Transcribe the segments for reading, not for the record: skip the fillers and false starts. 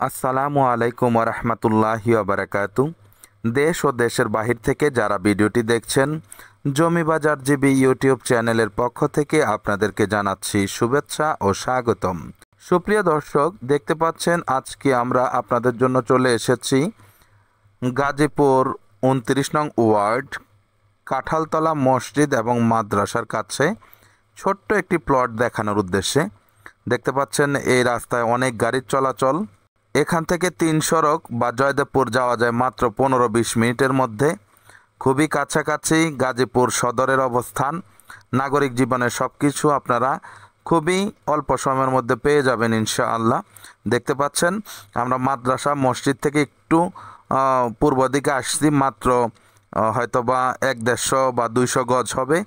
আসসালামু আলাইকুম ওরহমতুল্লাহি ওবারাকাতু। দেশ ও দেশের বাহির থেকে যারা ভিডিওটি দেখছেন, জমি বাজার জিবি ইউটিউব চ্যানেলের পক্ষ থেকে আপনাদেরকে জানাচ্ছি শুভেচ্ছা ও স্বাগতম। সুপ্রিয় দর্শক, দেখতে পাচ্ছেন আজকে আমরা আপনাদের জন্য চলে এসেছি গাজীপুর 29 নং ওয়ার্ড কাঁঠালতলা মসজিদ এবং মাদ্রাসার কাছে ছোট্ট একটি প্লট দেখানোর উদ্দেশ্যে। দেখতে পাচ্ছেন এই রাস্তায় অনেক গাড়ির চলাচল। এখান থেকে 3 সড়ক বা জয়দেবপুর যাওয়া যায় মাত্র 15-20 মিনিটের মধ্যে। খুবই কাছাকাছি গাজীপুর সদরের অবস্থান। নাগরিক জীবনের সব কিছু আপনারা খুবই অল্প সময়ের মধ্যে পেয়ে যাবেন ইনশাআল্লাহ। দেখতে পাচ্ছেন আমরা মাদ্রাসা মসজিদ থেকে একটু পূর্ব দিকে আসছি, মাত্র হয়তোবা 150 বা 200 গজ হবে।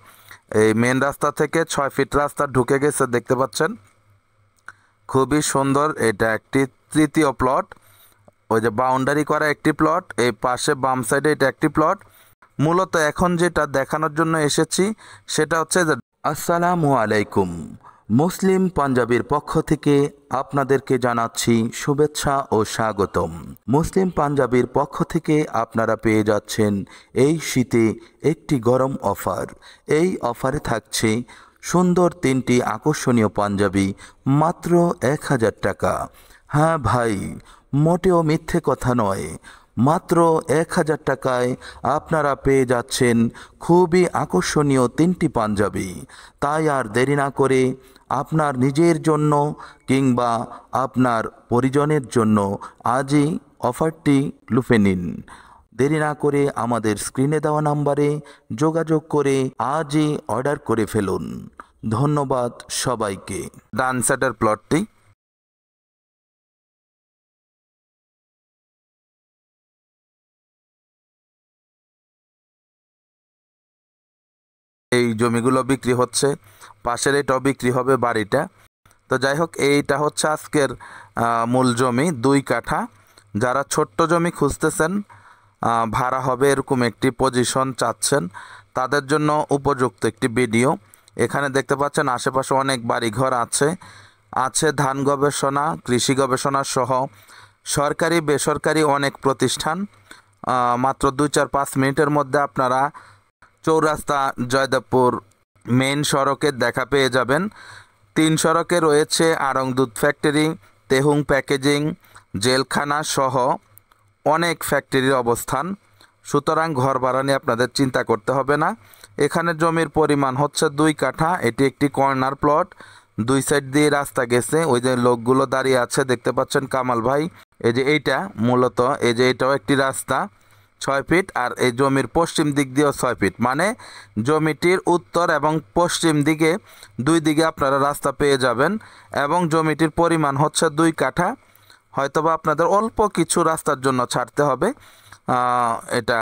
এই মেন রাস্তা থেকে 6 ফিট রাস্তা ঢুকে গেছে। দেখতে পাচ্ছেন খুবই সুন্দর। এটা একটি তৃতীয় প্লট, ওই যে বাউন্ডারি করা একটি প্লট, এই পাশে বাম সাইডে এটা একটি প্লট। মূলত এখন যেটা দেখানোর জন্য এসেছি সেটা হচ্ছে যে আসসালামু আলাইকুম, মুসলিম পাঞ্জাবির পক্ষ থেকে আপনাদেরকে জানাচ্ছি শুভেচ্ছা ও স্বাগতম। মুসলিম পাঞ্জাবির পক্ষ থেকে আপনারা পেয়ে যাচ্ছেন এই শীতে একটি গরম অফার। এই অফারে থাকছে সুন্দর 3টি আকর্ষণীয় পাঞ্জাবি মাত্র 1000 টাকা। হ্যাঁ ভাই, মোটেও মিথ্যে কথা নয়। মাত্র 1000 টাকায় আপনারা পেয়ে যাচ্ছেন খুবই আকর্ষণীয় 3টি পাঞ্জাবি। তাই আর দেরি না করে আপনার নিজের জন্য কিংবা আপনার পরিজনের জন্য আজই অফারটি লুফে নিন। দেরি না করে আমাদের স্ক্রিনে দেওয়া নাম্বারে যোগাযোগ করে আজই অর্ডার করে ফেলুন। ধন্যবাদ সবাইকে। ডান সাইডের প্লটটি এই জমিগুলো বিক্রি হচ্ছে, পাশের এটাও বিক্রি হবে বাড়িটা। তো যাই হোক, এইটা হচ্ছে আজকের মূল জমি 2 কাঠা। যারা ছোট্ট জমি খুঁজতেছেন, ভাড়া হবে এরকম একটি পজিশন চাচ্ছেন, তাদের জন্য উপযুক্ত একটি ভিডিও। এখানে দেখতে পাচ্ছেন আশেপাশে অনেক বাড়িঘর আছে, ধান গবেষণা, কৃষি গবেষণা সহ সরকারি বেসরকারি অনেক প্রতিষ্ঠান। মাত্র 2-4-5 মিনিটের মধ্যে আপনারা চৌরাস্তা জয়দেবপুর মেন সড়কের দেখা পেয়ে যাবেন। 3 সড়কে রয়েছে আড়ং দুধ ফ্যাক্টরি, তেহুং প্যাকেজিং, জেলখানা সহ অনেক ফ্যাক্টরির অবস্থান। সুতরাং ঘর ভাড়া নিয়ে আপনাদের চিন্তা করতে হবে না। এখানে জমির পরিমাণ হচ্ছে 2 কাঠা। এটি একটি কর্নার প্লট, 2 সাইড দিয়ে রাস্তা গেছে। ওই যে লোকগুলো দাঁড়িয়ে আছে দেখতে পাচ্ছেন কামাল ভাই, এই যে এইটা মূলত, এই যে এটাও একটি রাস্তা 6 ফিট, আর এই জমির পশ্চিম দিক দিয়েও 6 ফিট, মানে জমিটির উত্তর এবং পশ্চিম দিকে 2 দিকে আপনারা রাস্তা পেয়ে যাবেন। এবং জমিটির পরিমাণ হচ্ছে 2 কাঠা। হয়তোবা আপনাদের অল্প কিছু রাস্তার জন্য ছাড়তে হবে, এটা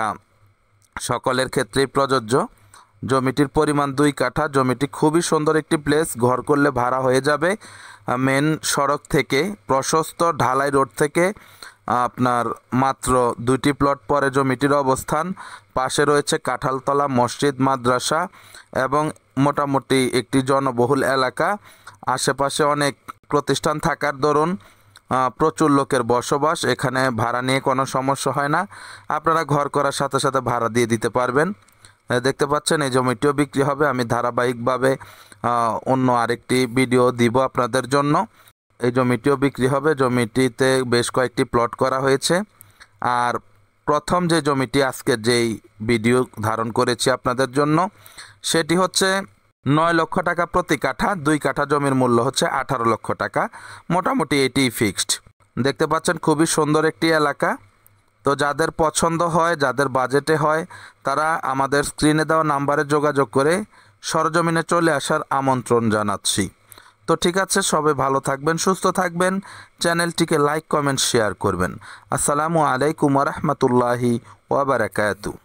সকলের ক্ষেত্রেই প্রযোজ্য। জমিটির পরিমাণ 2 কাঠা। জমিটি খুবই সুন্দর একটি প্লেস, ঘর করলে ভাড়া হয়ে যাবে। মেন সড়ক থেকে, প্রশস্ত ঢালাই রোড থেকে আপনার মাত্র 2টি প্লট পরে জমিটির অবস্থান। পাশে রয়েছে কাঁঠালতলা মসজিদ মাদ্রাসা এবং মোটামুটি একটি জনবহুল এলাকা। আশেপাশে অনেক প্রতিষ্ঠান থাকার দরুন প্রচুর লোকের বসবাস। এখানে ভাড়া নিয়ে কোনো সমস্যা হয় না, আপনারা ঘর করার সাথে সাথে ভাড়া দিয়ে দিতে পারবেন। দেখতে পাচ্ছেন এই জমিটিও বিক্রি হবে। আমি ধারাবাহিকভাবে অন্য আরেকটি ভিডিও দিব আপনাদের জন্য। এই জমিটিও বিক্রি হবে। জমিটিতে বেশ কয়েকটি প্লট করা হয়েছে। আর প্রথম যে জমিটি আজকে যেই ভিডিও ধারণ করেছি আপনাদের জন্য, সেটি হচ্ছে 9 লক্ষ টাকা প্রতি কাঠা। 2 কাঠা জমির মূল্য হচ্ছে 18 লক্ষ টাকা। মোটামুটি এটি ফিক্সড। দেখতে পাচ্ছেন খুবই সুন্দর একটি এলাকা। তো যাদের পছন্দ হয়, যাদের বাজেটে হয়, তারা আমাদের স্ক্রিনে দেওয়া নাম্বারে যোগাযোগ করে সরজমিনে চলে আসার আমন্ত্রণ জানাচ্ছি। তো ঠিক আছে, সবাই ভালো থাকবেন, সুস্থ থাকবেন, চ্যানেলটিকে লাইক কমেন্ট শেয়ার করবেন। আসসালামু আলাইকুম ওয়া রাহমাতুল্লাহি ওয়া বারাকাতুহু।